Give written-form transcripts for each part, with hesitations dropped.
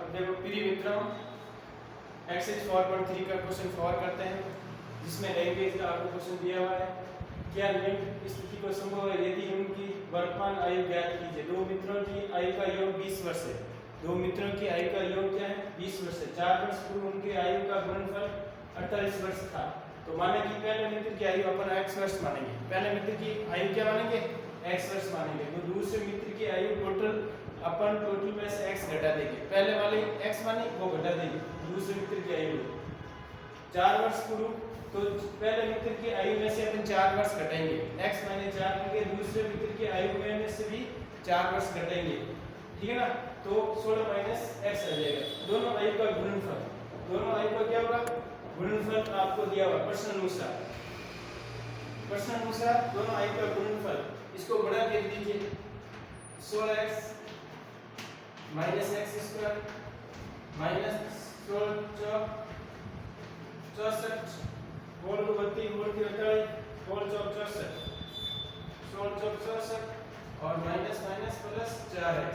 अब देखो प्रिय मित्रों, एक्सरसाइज 4.3 का क्वेश्चन 4 करते हैं, जिसमें लैंग्वेज का आपको क्वेश्चन दिया हुआ है। क्या निम्न स्थिति को संभव है यदि उनकी वर्तमान आयु ज्ञात कीजिए। दो मित्रों की आयु का योग 20 वर्ष है। दो मित्रों की आयु का योग क्या है? 20 वर्ष है। 4 वर्ष पूर्व उनके आयु का गुणनफल 48 वर्ष था। तो माने कि पहले मित्र की आयु अपन x वर्ष मानेंगे। पहले मित्र की आयु क्या मानेंगे? x वर्ष मानेंगे। तो दूसरे मित्र की आयु टोटल में से x घटा देंगे। पहले वाले x माने वो घटा देंगे दूसरे मित्र की आयु। 4 वर्ष पूर्व, तो पहले मित्र की आयु में से अपन 4 वर्ष घटाएंगे, x माने 4 होंगे। दूसरे मित्र की आयु में से भी 4 वर्ष घटाएंगे, ठीक है ना। तो 16 माइनस x आ जाएगा। दोनों आयु का गुणनफल, दोनों आयु का क्या होगा? गुणनफल आपको दिया हुआ प्रश्न अनुसार। प्रश्न अनुसार दोनों आयु का गुणनफल, इसको बढ़ा के दीजिए। 16x minus x square minus 16 64 whole को 32 होल की 48 होल 64 16 64 और माइनस माइनस प्लस 4x,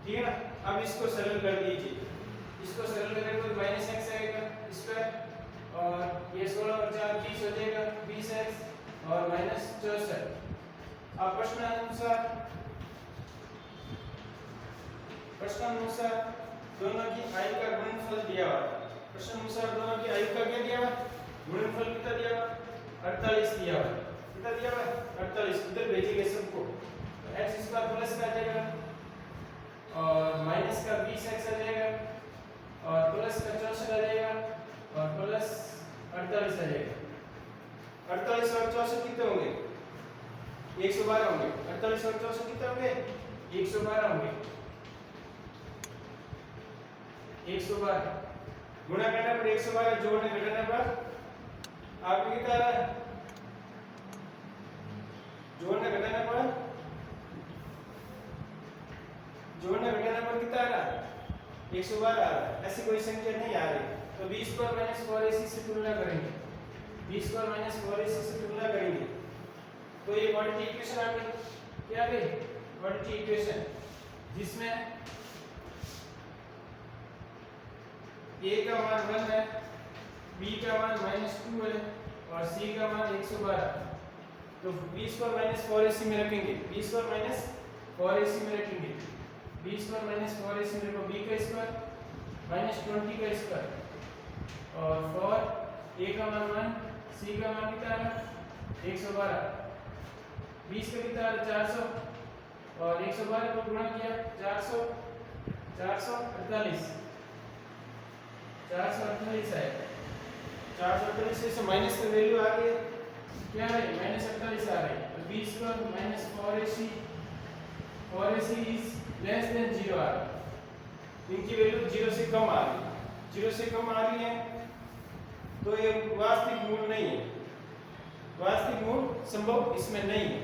ठीक है ना। अब इसको सरल कर दीजिए। इसको सरल करेंगे तो माइनस एक्स आएगा स्क्वायर और ये 16 और 4 20 हो जाएगा 20x और माइनस 64। अब प्रश्न अनुसार दोनों की आयु का गुणनफल दिया हुआ है। प्रश्न अनुसार दोनों की आयु का क्या दिया हुआ है? गुणनफल कितना दिया हुआ है? 48 दिया हुआ है। कितना दिया हुआ है? 48। इधर भेजेंगे सबको। तो x स्क्वायर प्लस का आ जाएगा और माइनस का 20x आ जाएगा और प्लस का 64 आ जाएगा और प्लस 48 आ जाएगा। 48 और 64 कितने होंगे? 112 होंगे। 48 और 64 कितने होंगे? 112 होंगे। 112 गुणा करने पर 112, जोड़ने घटाने पर आपको कितना आ रहा है? जोड़ने घटाने पर कितना आ रहा है? 112 आ रहा है। ऐसी कोई संख्या नहीं आ रही। तो 20 पर माइनस 4ac से तुलना करेंगे। 20 पर माइनस 4ac से तुलना करेंगे तो ये क्वाड्रेटिक इक्वेशन आ गई। क्या आ गई? क्वाड्रेटिक इक्वेशन, जिसमें a का मान 1 है, b का मान -2 है और c का मान 112। तो 20 पर माइनस 4ac में रखेंगे। 20 पर माइनस 4ac में रखेंगे। 20 पर माइनस 4ac में रखो b का स्क्वायर माइनस 20 का स्क्वायर और 4 a का मान 1, c का मान कितना है? 112। 20 का कितना है? 400 और 112 को गुणा किया 400 448 है। 448 से माइनस की वैल्यू आ गई क्या है? -48 आ रही है। और 20 पर minus 4ac is less than 0 आ रही है। इनकी वैल्यू 0 से कम आ रही है। 0 से कम आ रही है तो ये वास्तविक मूल नहीं है। वास्तविक मूल संभव इसमें नहीं है।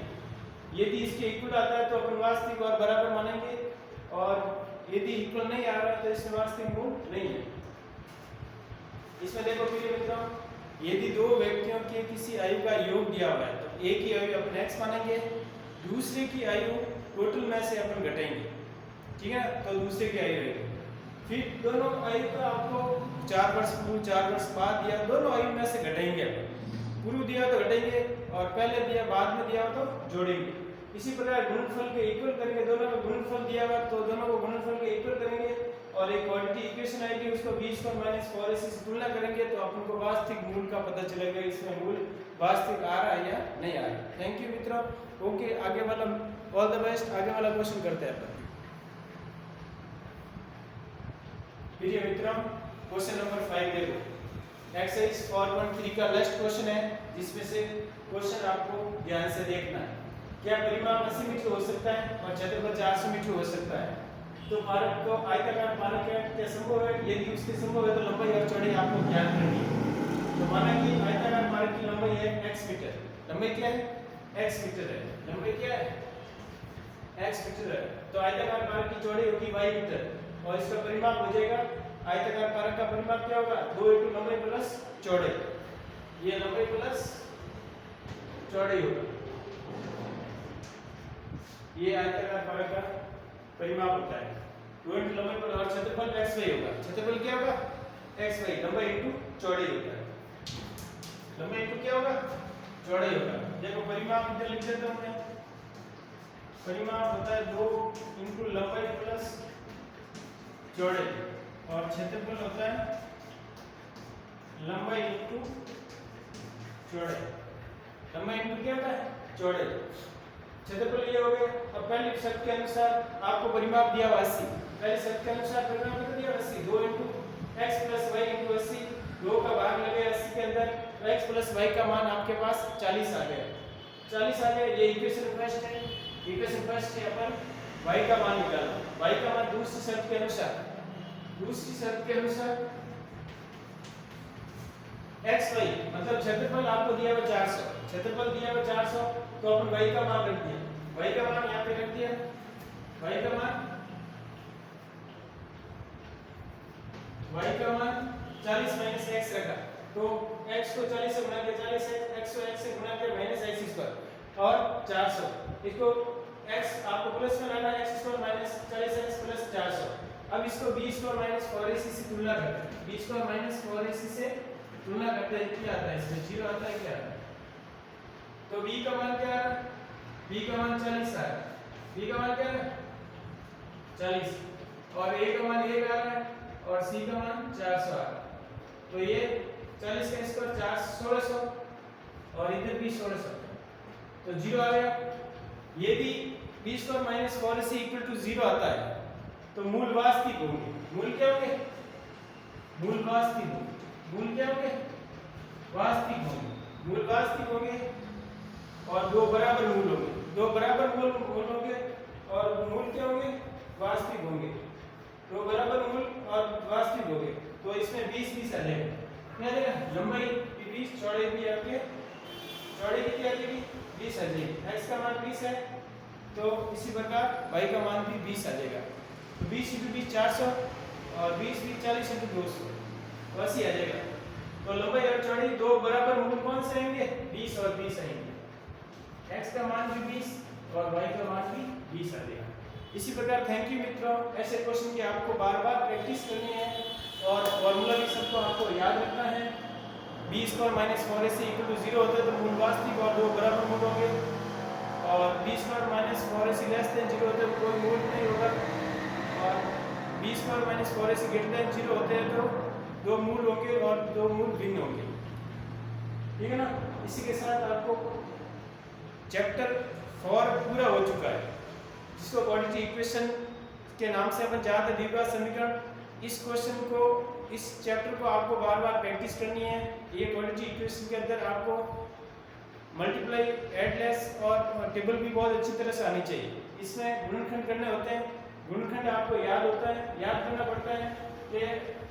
यदि इसके इक्वल आता है तो अपन वास्तविक और बराबर मानेंगे, और यदि इक्वल नहीं आ रहा है तो इसमें वास्तविक मूल नहीं है। इसमें देखो प्रिय मित्रों, यदि दो व्यक्तियों के किसी आयु का योग दिया हुआ है तो एक की आयु अपन x मानेंगे, दूसरे की आयु टोटल में से अपन घटाएंगे, ठीक है। तो दूसरे की आयु रहेगी। फिर दोनों आयु का आपको 4 वर्ष पूर्व 4 वर्ष बाद दिया, दोनों आयु में से घटाएंगे। अपन पूर्व दिया तो घटाएंगे और पहले दिया बाद में दिया तो जोड़ेंगे। इसी प्रकार गुणनफल के इक्वल करेंगे। दोनों का गुणनफल दिया हुआ तो दोनों को गुणनफल के इक्वल करेंगे और एक क्वाड्रेटिक इक्वेशन आएगी, उसको 20 पर माइनस 4ac से तुलना करेंगे तो अपन को वास्तविक मूल का पता चलेगा, इसमें मूल वास्तविक आ रहा है या नहीं आ रहा है। थैंक यू मित्रों। ओके, आगे वाला ऑल द बेस्ट। आगे वाला क्वेश्चन करते हैं अपन। प्रिय मित्रों, क्वेश्चन नंबर 5 देखो। एक्सरसाइज 4.3 का लास्ट क्वेश्चन है, जिसमें से क्वेश्चन आपको ध्यान से देखना है। क्या परिमाप 80 मीटर हो सकता है और क्षेत्रफल 400 मीटर हो सकता है? तो पारक को आयताकार पारक क्या संभव है? यदि उसके संभव है तो लंबाई और चौड़ाई आपको ज्ञात करनी है। तो माना कि आयताकार पारक की लंबाई है x मीटर। लंबाई क्या है? x मीटर है। लंबाई क्या है? x मीटर है। तो आयताकार पारक की चौड़ाई होगी y मीटर और इसका परिमाप हो जाएगा, आयताकार पारक का परिमाप क्या होगा? 2 × लंबाई प्लस चौड़ाई। ये लंबाई प्लस चौड़ाई होगा। ये आयताकार पारक का परिमाप होता है। 2 × लंबाई पर और क्षेत्रफल xy होगा। क्षेत्रफल क्या होगा? xy, लंबाई इनटू चौड़ाई होता है। लंबाई इनटू क्या होगा? चौड़ाई होगा। देखो परिमाप इधर लिख देता हूं मैं। परिमाप होता है 2 इनटू लंबाई प्लस चौड़ाई और क्षेत्रफल होता है लंबाई इनटू चौड़ाई। लंबाई इनटू क्या होता है? चौड़ाई। क्षेत्रफल ये हो गया। अब पहले शर्त के अनुसार आपको परिमाप दिया हुआ 80। पहले शर्त के अनुसार परिमाप कितना दिया? 80। 2 into x plus y into 80। 2 का भाग लगे 80 के अंदर, तो x प्लस y का मान आपके पास 40 आ गया। 40 आ गया। ये इक्वेशन फर्स्ट है। इक्वेशन फर्स्ट से अपन y का मान निकालना। y का मान दूसरी शर्त के अनुसार, दूसरी शर्त के अनुसार xy मतलब क्षेत्रफल आपको दिया हुआ 400, क्षेत्रफल दिया हुआ 400, तो अपन y का मान रख दिया। y का मान यहाँ पे रख दिया। y का मान 40 माइनस x रखा, तो x को 40 से गुणा किया 40 x को x से गुणा किया माइनस x स्क्वायर और 400। इसको x आपको प्लस में लाना है, x square minus 40x plus 400। अब इसको b स्क्वायर माइनस 4ac से तुलना करते हैं। b स्क्वायर माइनस 4ac से तुलना करते हैं, क्या आता है इसमें? 0 आता है। क्या आता है? तो b का मान क्या है? b का मान 40 है। b का मान क्या है? 40 और a का मान 1 आ रहा है और c का मान 400 आ रहा है। तो ये 40 का स्क्वायर 1600 और इधर भी 1600, तो 0 आ गया। यदि b square minus 4ac equal to 0 आता है तो मूल वास्तविक होंगे। मूल क्या होंगे? मूल वास्तविक होंगे। मूल क्या होंगे? वास्तविक होंगे। मूल वास्तविक होंगे और दो बराबर मूल होंगे। दो बराबर मूल होंगे और मूल क्या होंगे? वास्तविक होंगे। दो बराबर मूल और वास्तविक होंगे, तो इसमें 20 आ जाएगा। क्या देगा? लंबाई 20, चौड़ाई भी आपके चौड़ाई कितनी आ जाएगी? 20 आ जाएगी। x का मान 20 है, तो इसी प्रकार y का मान भी 20 आ जाएगा। तो 20 × 20 400 और 20 × 40 × 200, तो 80 आ जाएगा। तो लंबाई और चौड़ाई दो बराबर मूल कौन से आएंगे? 20 और 20 आएंगे। x का मान भी 20 और y का मान भी 20 आ जाएगा। इसी प्रकार थैंक यू मित्रों। ऐसे क्वेश्चन की आपको बार-बार प्रैक्टिस करनी है और फॉर्मूला भी सबको आपको याद रखना है। b square minus 4ac equal to 0 होता है तो मूल वास्तविक और दो बराबर मूल होंगे, और b square minus 4ac less than 0 होता है तो कोई मूल नहीं होगा, और b square minus 4ac greater than 0 होते हैं तो दो मूल होंगे और दो मूल भिन्न होंगे। ठीक है ना? इसी के साथ आपको चैप्टर 4 पूरा हो चुका है, जिसको क्वाड्रेटिक इक्वेशन के नाम से अपन जानते हैं, द्विघात समीकरण। इस क्वेश्चन को, इस चैप्टर को आपको बार-बार प्रैक्टिस करनी है। ये क्वाड्रेटिक इक्वेशन के अंदर आपको मल्टीप्लाई, एडलेस और टेबल भी बहुत अच्छी तरह से आनी चाहिए। इसमें गुणनखंड करने होते हैं। गुणनखंड आपको याद होता है, याद करना पड़ता है कि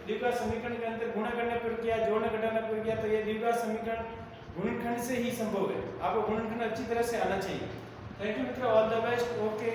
द्विघात समीकरण के अंदर गुणा करने पर क्या, जोड़ना घटाना पर क्या, तो ये द्विघात समीकरण गुणनखंड से ही संभव है। आपको गुणनखंड अच्छी तरह से आना चाहिए। थैंक यू मित्रों, ऑल द बेस्ट। ओके।